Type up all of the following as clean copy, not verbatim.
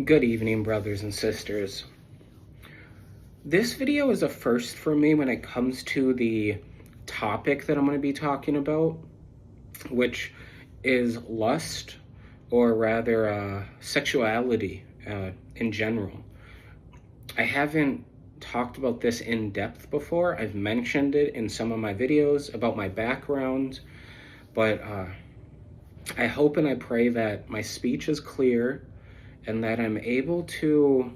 Good evening, brothers and sisters. This video is a first for me when it comes to the topic that I'm going to be talking about, which is lust, or rather sexuality in general. I haven't talked about this in depth before. I've mentioned it in some of my videos about my background, but I hope and I pray that my speech is clear and that I'm able to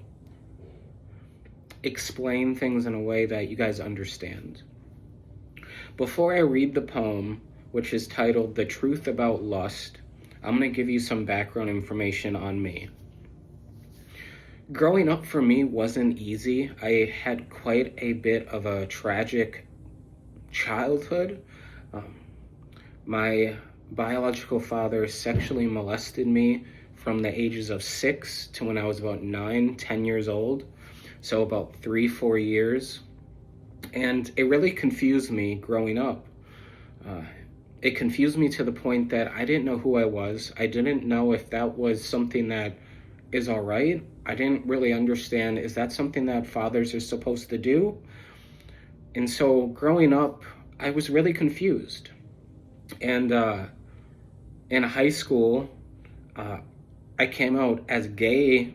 explain things in a way that you guys understand. Before I read the poem, which is titled The Truth About Lust, I'm going to give you some background information on me. Growing up for me wasn't easy. I had quite a bit of a tragic childhood. My biological father sexually molested me from the ages of 6 to when I was about 9, 10 years old. So about 3-4 years. And it really confused me growing up. It confused me to the point that I didn't know who I was. I didn't know if that was something that is all right. I didn't really understand, is that something that fathers are supposed to do? And so growing up, I was really confused. And in high school, I came out as gay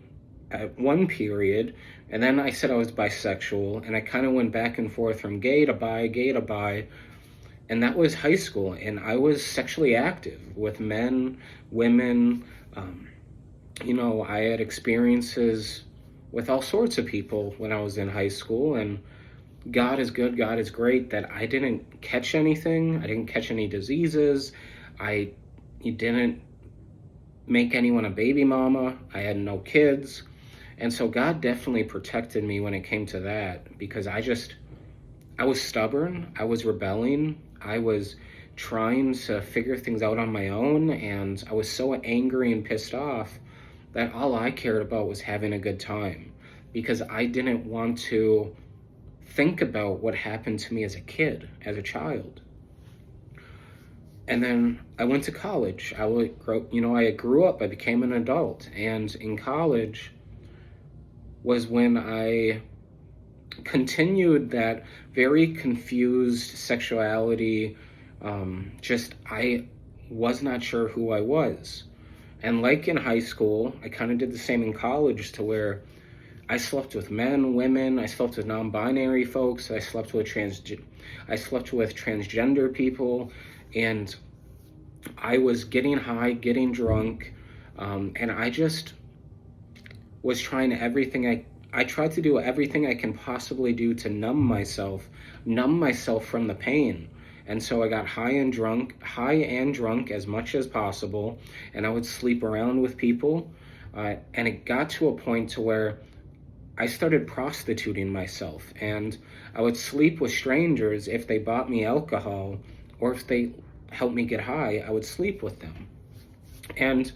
at one period, and then I said I was bisexual, and I kind of went back and forth from gay to bi, and that was high school, and I was sexually active with men, women. I had experiences with all sorts of people when I was in high school, and God is good, God is great that I didn't catch anything. I didn't catch any diseases. He didn't make anyone a baby mama. I had no kids. And so God definitely protected me when it came to that, because I was stubborn. I was rebelling. I was trying to figure things out on my own. And I was so angry and pissed off that all I cared about was having a good time, because I didn't want to think about what happened to me as a kid, as a child. And then I went to college. I grew up, I became an adult. And in college was when I continued that very confused sexuality. I was not sure who I was. And like in high school, I kind of did the same in college, to where I slept with men, women, I slept with non-binary folks, I slept with transgender people, and I was getting high, getting drunk, and I just was trying I tried to do everything I can possibly do to numb myself from the pain. And so I got high and drunk as much as possible, and I would sleep around with people, and it got to a point to where I started prostituting myself, and I would sleep with strangers. If they bought me alcohol or if they helped me get high, I would sleep with them. And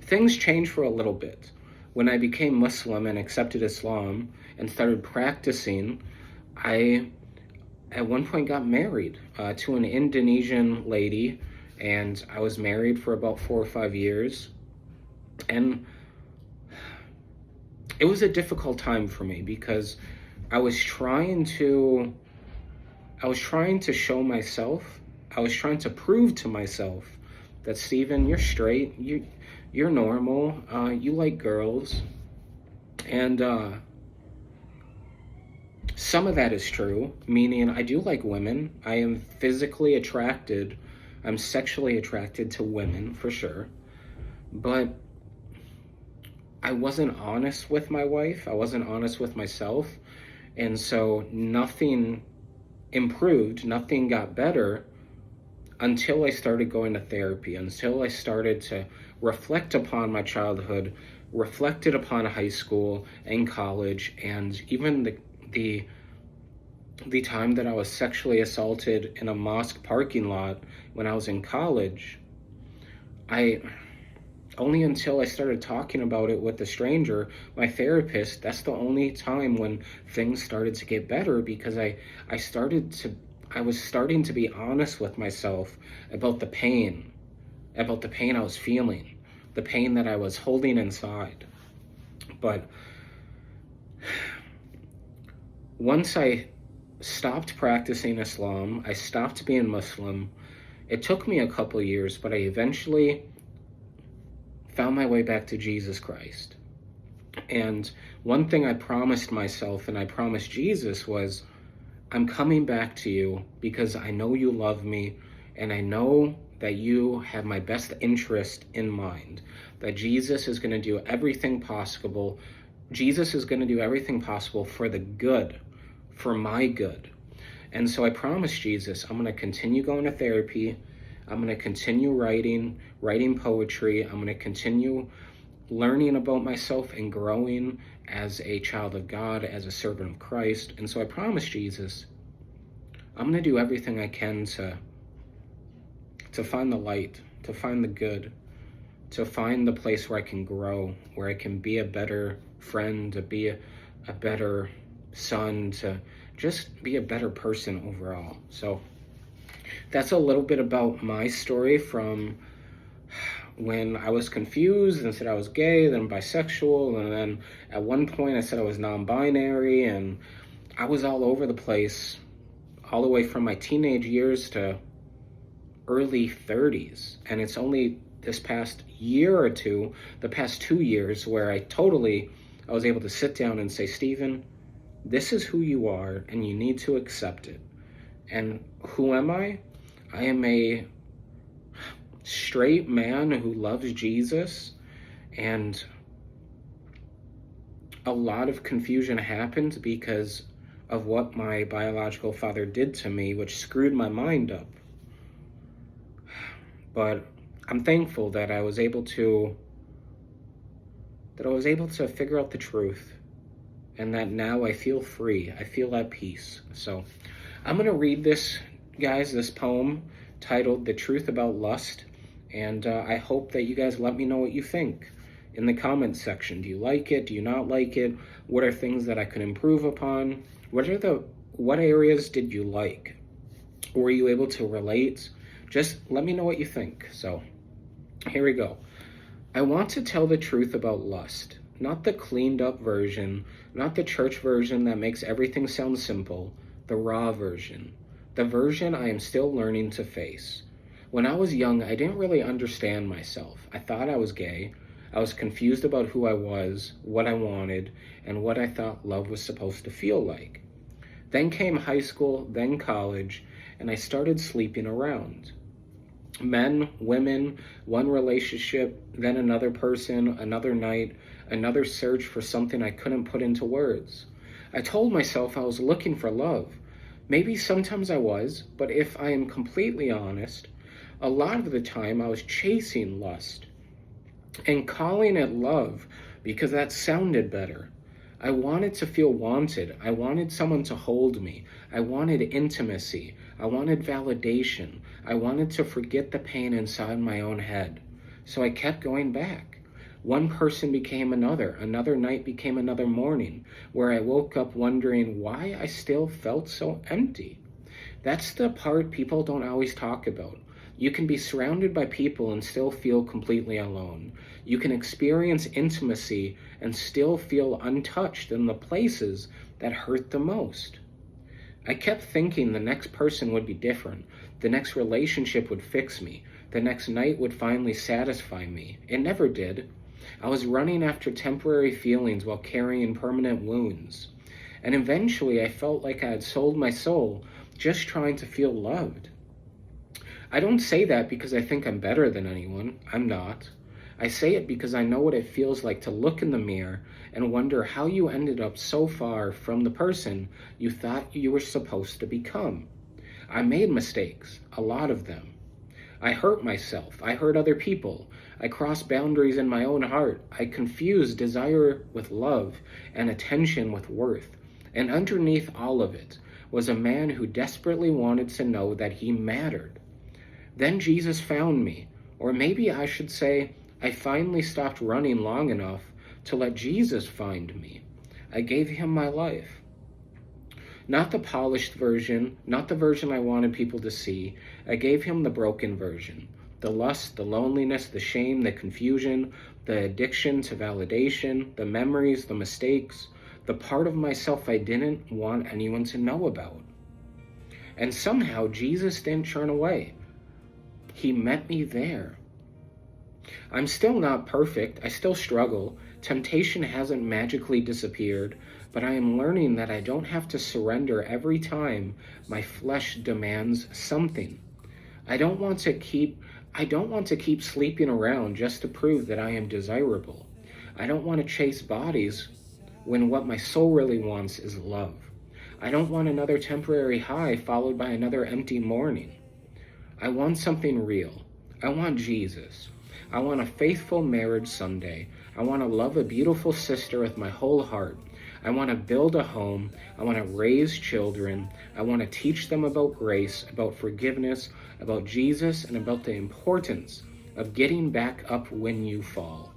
things changed for a little bit. When I became Muslim and accepted Islam and started practicing, I at one point got married to an Indonesian lady, and I was married for about 4 or 5 years. And it was a difficult time for me, because I was trying to show myself, I was trying to prove to myself that, Steven, you're straight, you're normal, you like girls. And some of that is true, meaning I do like women. I am physically attracted, I'm sexually attracted to women, for sure. But I wasn't honest with my wife. I wasn't honest with myself. And so nothing improved, nothing got better until I started going to therapy, until I started to reflect upon my childhood, reflected upon high school and college, and even the time that I was sexually assaulted in a mosque parking lot when I was in college. Only until I started talking about it with a stranger, my therapist, that's the only time when things started to get better, because I was starting to be honest with myself about the pain I was feeling. the pain that I was holding inside. But once I stopped practicing Islam, I stopped being Muslim. It took me a couple years, but I eventually found my way back to Jesus Christ. And one thing I promised myself and I promised Jesus was, I'm coming back to you because I know you love me and I know that you have my best interest in mind, that Jesus is going to do everything possible. Jesus is going to do everything possible for the good, for my good. And so I promised Jesus, I'm going to continue going to therapy. I'm going to continue writing poetry. I'm going to continue learning about myself and growing as a child of God, as a servant of Christ. And so I promised Jesus, I'm going to do everything I can to find the light, to find the good, to find the place where I can grow, where I can be a better friend, to be a better son, to just be a better person overall. So that's a little bit about my story from when I was confused and said I was gay, then bisexual, and then at one point I said I was non-binary, and I was all over the place, all the way from my teenage years to early 30s. And it's only this past year or two, the past 2 years, where I was able to sit down and say, Stephen, this is who you are, and you need to accept it. And who am I? I am a straight man who loves Jesus, and a lot of confusion happened because of what my biological father did to me, which screwed my mind up. But I'm thankful that I was able to figure out the truth, and that now I feel free. I feel at peace. So I'm going to read this poem titled The Truth About Lust, and I hope that you guys let me know what you think in the comments section. Do you like it? Do you not like it? What are things that I could improve upon? What areas did you like? Were you able to relate? Just let me know what you think. So here we go. I want to tell the truth about lust, not the cleaned up version, not the church version that makes everything sound simple, the raw version, the version I am still learning to face. When I was young, I didn't really understand myself. I thought I was gay. I was confused about who I was, what I wanted, and what I thought love was supposed to feel like. Then came high school, then college, and I started sleeping around. Men, women, one relationship, then another person, another night, another search for something I couldn't put into words. I told myself I was looking for love. Maybe sometimes I was, but if I am completely honest, a lot of the time I was chasing lust and calling it love because that sounded better. I wanted to feel wanted. I wanted someone to hold me. I wanted intimacy. I wanted validation. I wanted to forget the pain inside my own head. So I kept going back. One person became another night became another morning, where I woke up wondering why I still felt so empty. That's the part people don't always talk about. You can be surrounded by people and still feel completely alone. You can experience intimacy and still feel untouched in the places that hurt the most. I kept thinking the next person would be different. The next relationship would fix me. The next night would finally satisfy me. It never did. I was running after temporary feelings while carrying permanent wounds. And eventually I felt like I had sold my soul just trying to feel loved. I don't say that because I think I'm better than anyone. I'm not. I say it because I know what it feels like to look in the mirror and wonder how you ended up so far from the person you thought you were supposed to become. I made mistakes, a lot of them. I hurt myself. I hurt other people. I crossed boundaries in my own heart. I confused desire with love and attention with worth. And underneath all of it was a man who desperately wanted to know that he mattered. Then Jesus found me, or maybe I should say, I finally stopped running long enough to let Jesus find me. I gave him my life. Not the polished version, not the version I wanted people to see. I gave him the broken version, The lust, the loneliness, the shame, the confusion, the addiction to validation, the memories, the mistakes, the part of myself I didn't want anyone to know about. And somehow Jesus didn't turn away. He met me there. I'm still not perfect. I still struggle. Temptation hasn't magically disappeared, but I am learning that I don't have to surrender every time my flesh demands something. I don't want to keep sleeping around just to prove that I am desirable. I don't want to chase bodies when what my soul really wants is love. I don't want another temporary high followed by another empty morning. I want something real. I want Jesus. I want a faithful marriage someday. I want to love a beautiful sister with my whole heart. I want to build a home. I want to raise children. I want to teach them about grace, about forgiveness, about Jesus, and about the importance of getting back up when you fall.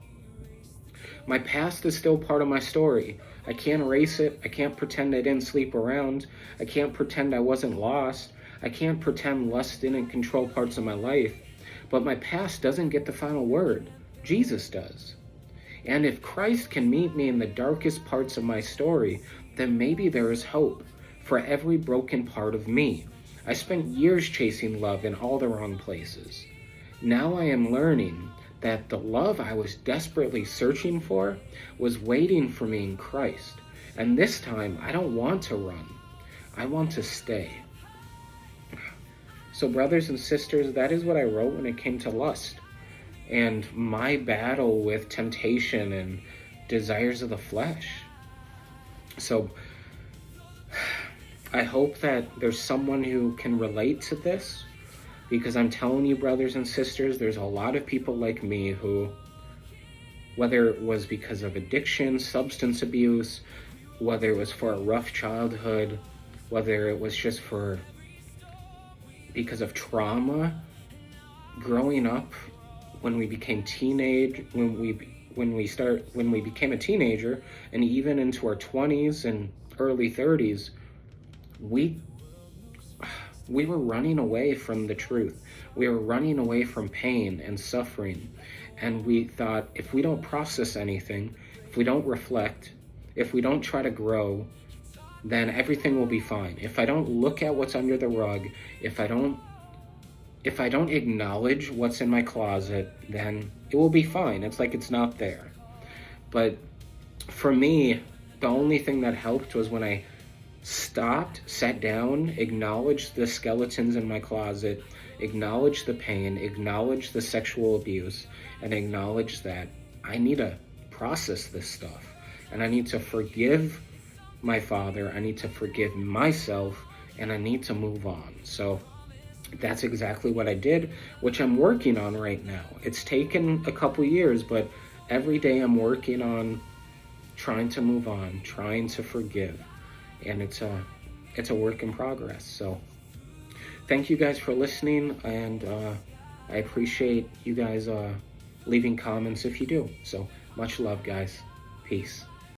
My past is still part of my story. I can't erase it. I can't pretend I didn't sleep around. I can't pretend I wasn't lost. I can't pretend lust didn't control parts of my life. But my past doesn't get the final word. Jesus does. And if Christ can meet me in the darkest parts of my story, then maybe there is hope for every broken part of me. I spent years chasing love in all the wrong places. Now I am learning that the love I was desperately searching for was waiting for me in Christ. And this time, I don't want to run. I want to stay. So brothers and sisters, that is what I wrote when it came to lust and my battle with temptation and desires of the flesh. So I hope that there's someone who can relate to this, because I'm telling you, brothers and sisters, there's a lot of people like me who, whether it was because of addiction, substance abuse, whether it was for a rough childhood, whether it was just because of trauma, growing up, when we became when we became a teenager, and even into our 20s and early 30s, we were running away from the truth. We were running away from pain and suffering. And we thought, if we don't process anything, if we don't reflect, if we don't try to grow, then everything will be fine. If I don't look at what's under the rug, if I don't acknowledge what's in my closet, then it will be fine. It's like it's not there. But for me, the only thing that helped was when I stopped, sat down, acknowledged the skeletons in my closet, acknowledged the pain, acknowledged the sexual abuse, and acknowledged that I need to process this stuff. And I need to forgive my father, I need to forgive myself, and I need to move on. So that's exactly what I did, which I'm working on right now. It's taken a couple years, but every day I'm working on trying to move on, trying to forgive. And it's a work in progress. So thank you guys for listening, and I appreciate you guys leaving comments if you do. So much love, guys. Peace.